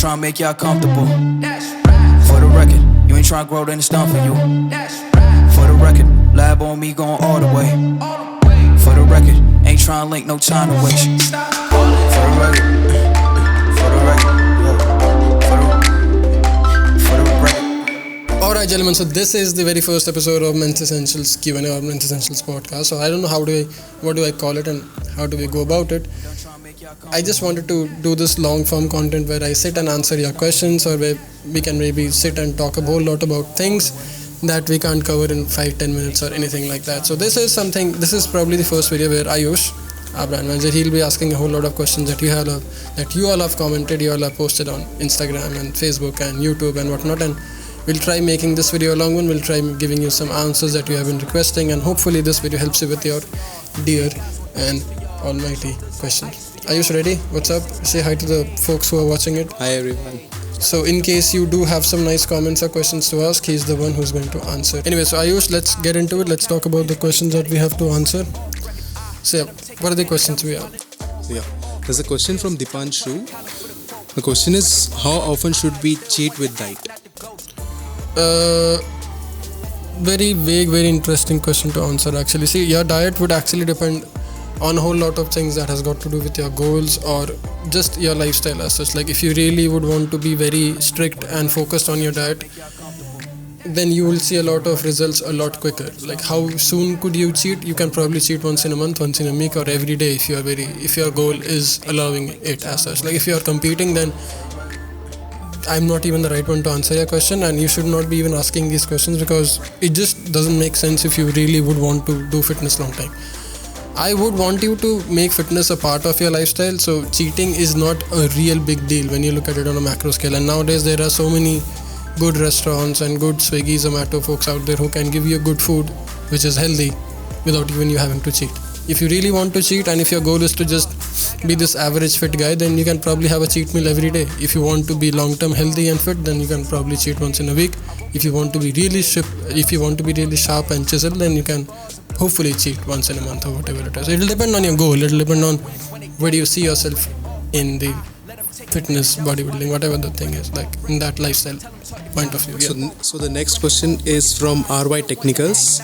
tryna make y'all comfortable. For the record, you ain't tryna grow, then it's done for you. For the record, lab on me going all the way. For the record, ain't tryna link, no time to waste. For the record, for the record, for the record. Alright gentlemen, so this is the very first episode of Men's Essentials Q&A or Men's Essentials podcast. So I don't know what do I call it and how do we go about it. I just wanted to do this long form content where I sit and answer your questions, or where we can maybe sit and talk a whole lot about things that we can't cover in 5-10 minutes or anything like that. So this is probably the first video where Ayush, our brand manager, he'll be asking a whole lot of questions that you all have commented, you all have posted on Instagram and Facebook and YouTube and whatnot, and we'll try making this video a long one. We'll try giving you some answers that you have been requesting, and hopefully this video helps you with your dear and almighty questions. Ayush, ready? What's up? Say hi to the folks who are watching it. Hi everyone. So in case you do have some nice comments or questions to ask, he's the one who's going to answer. Anyway, so Ayush, let's get into it. Let's talk about the questions that we have to answer. So what are the questions we have? Yeah, there's a question from Dipanshu. The question is, how often should we cheat with diet? Very vague, very interesting question to answer actually. See, your diet would actually depend on a whole lot of things that has got to do with your goals or just your lifestyle as such. Like if you really would want to be very strict and focused on your diet, then you will see a lot of results a lot quicker. Like how soon could you cheat? You can probably cheat once in a month, once in a week, or every day if your goal is allowing it as such. Like if you are competing, then I'm not even the right one to answer your question, and you should not be even asking these questions because it just doesn't make sense if you really would want to do fitness long time. I would want you to make fitness a part of your lifestyle, so cheating is not a real big deal when you look at it on a macro scale. And nowadays there are so many good restaurants and good Swiggy, Zomato folks out there who can give you good food which is healthy without even you having to cheat. If you really want to cheat and if your goal is to just be this average fit guy, then you can probably have a cheat meal every day. If you want to be long-term healthy and fit, then you can probably cheat once in a week. If you want to be really sharp and chiseled, then you can hopefully cheat once in a month or whatever it is. It will depend on your goal. It will depend on where do you see yourself in the fitness, bodybuilding, whatever the thing is, like in that lifestyle point of view. Yeah. So the next question is from RY Technicals.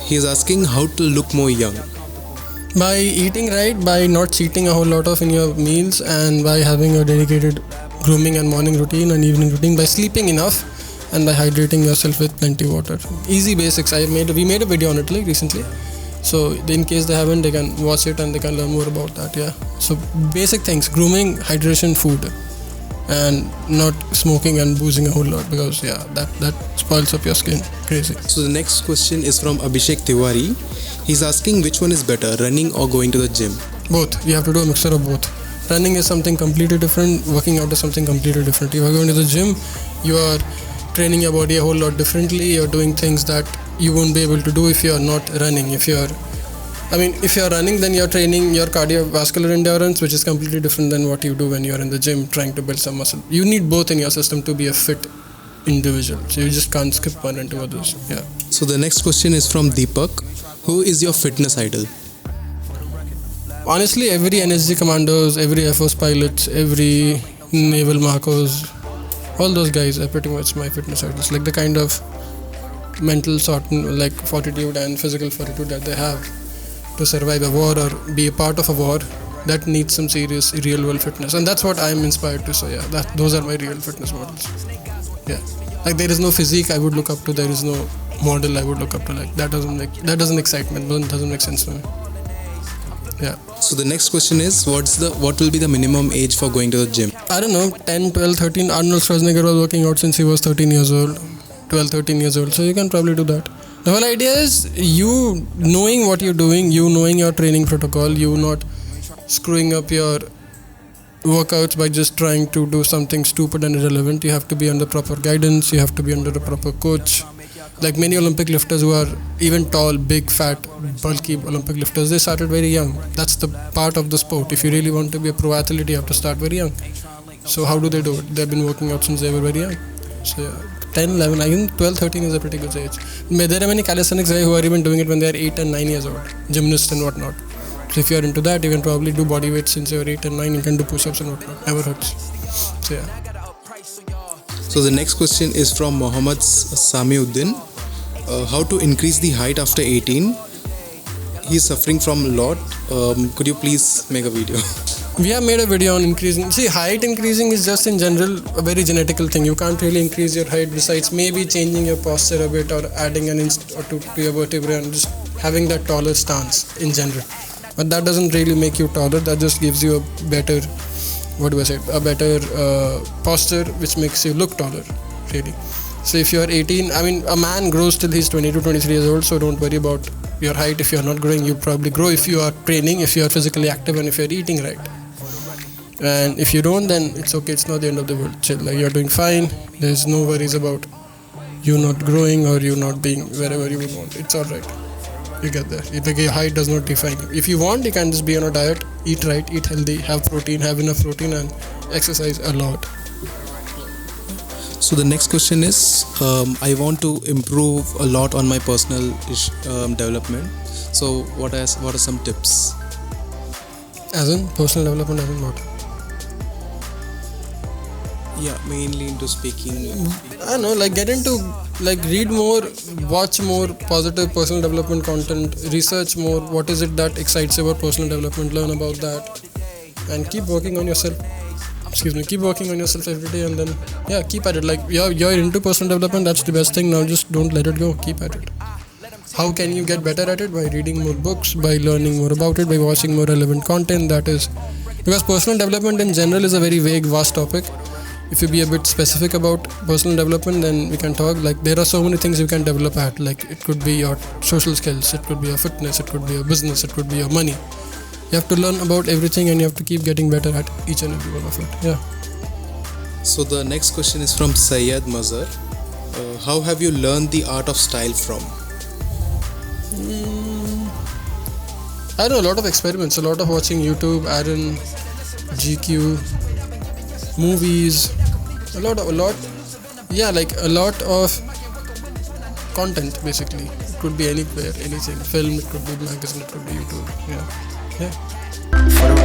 He is asking how to look more young. By eating right, by not cheating a whole lot of in your meals, and by having a dedicated grooming and morning routine and evening routine, by sleeping enough, and by hydrating yourself with plenty of water. Easy basics. We made a video on it like recently, so in case they haven't, they can watch it and they can learn more about that. Yeah, so basic things: grooming, hydration, food, and not smoking and boozing a whole lot, because that spoils up your skin crazy. So the next question is from Abhishek Tiwari. He's asking which one is better, running or going to the gym? Both. You have to do a mixture of both. Running is something completely different, working out is something completely different. If you are going to the gym, you are training your body a whole lot differently. You're doing things that you won't be able to do if you're not running. If you're running, then you're training your cardiovascular endurance, which is completely different than what you do when you're in the gym trying to build some muscle. You need both in your system to be a fit individual. So you just can't skip one into others. Yeah. So the next question is from Deepak. Who is your fitness idol? Honestly, every NSG commandos, every Air Force pilots, every naval marcos, all those guys are pretty much my fitness idols. Like the kind of mental like fortitude and physical fortitude that they have to survive a war or be a part of a war, that needs some serious real world fitness, and that's what I'm inspired to. So yeah, those are my real fitness models. Yeah, like there is no physique I would look up to, there is no model I would look up to. Like that doesn't excite me, doesn't make sense to me. Yeah. So the next question is, what will be the minimum age for going to the gym? I don't know, 10, 12, 13. Arnold Schwarzenegger was working out since he was 13 years old, 12, 13 years old. So you can probably do that. The whole idea is you knowing what you're doing, you knowing your training protocol, you not screwing up your workouts by just trying to do something stupid and irrelevant. You have to be under proper guidance, you have to be under a proper coach. Like many Olympic lifters who are even tall, big, fat, bulky Olympic lifters, they started very young. That's the part of the sport. If you really want to be a pro athlete, you have to start very young. So how do they do it? They've been working out since they were very young. So yeah, 10, 11, I think 12, 13 is a pretty good age. There are many calisthenics guys who are even doing it when they are 8 and 9 years old, gymnasts and whatnot. So if you are into that, you can probably do body weight since you are 8 and 9, you can do push-ups and whatnot. Never hurts. So yeah. So the next question is from Mohammad Samiuddin. How to increase the height after 18? He's suffering from a lot. Could you please make a video? We have made a video on increasing. See, height increasing is just in general a very genetical thing. You can't really increase your height besides maybe changing your posture a bit or adding an inch or two to your vertebrae and just having that taller stance in general. But that doesn't really make you taller. That just gives you a better, a better posture which makes you look taller, really. So if you are 18, I mean, a man grows till he's 22, 23 years old, so don't worry about your height. If you are not growing, you probably grow if you are training, if you are physically active, and if you are eating right. And if you don't, then it's okay, it's not the end of the world. Chill, like you're doing fine. There's no worries about you not growing or you not being wherever you would want. It's alright. You get there. Your height does not define you. If you want, you can just be on a diet, eat right, eat healthy, have protein, have enough protein, and exercise a lot. So the next question is, I want to improve a lot on my personal development. So what are some tips? As in personal development, as in what? Yeah, mainly into speaking. I don't know, like get into, like read more, watch more positive personal development content, research more. What is it that excites you about personal development? Learn about that, and keep working on yourself. Keep working on yourself every day, and then keep at it. Like you're into personal development, that's the best thing. Now just don't let it go. Keep at it. How can you get better at it? By reading more books, by learning more about it, by watching more relevant content. That is because personal development in general is a very vague, vast topic. If you be a bit specific about personal development, then we can talk. Like there are so many things you can develop at. Like it could be your social skills, it could be your fitness, it could be your business, it could be your money. You have to learn about everything and you have to keep getting better at each and every one of it. Yeah. So the next question is from Syed Mazhar. How have you learned the art of style from? I know, a lot of experiments, a lot of watching YouTube, Aaron, GQ, movies, a lot, like a lot of content basically. It could be anywhere, anything, film, it could be magazine, it could be YouTube. Yeah. For the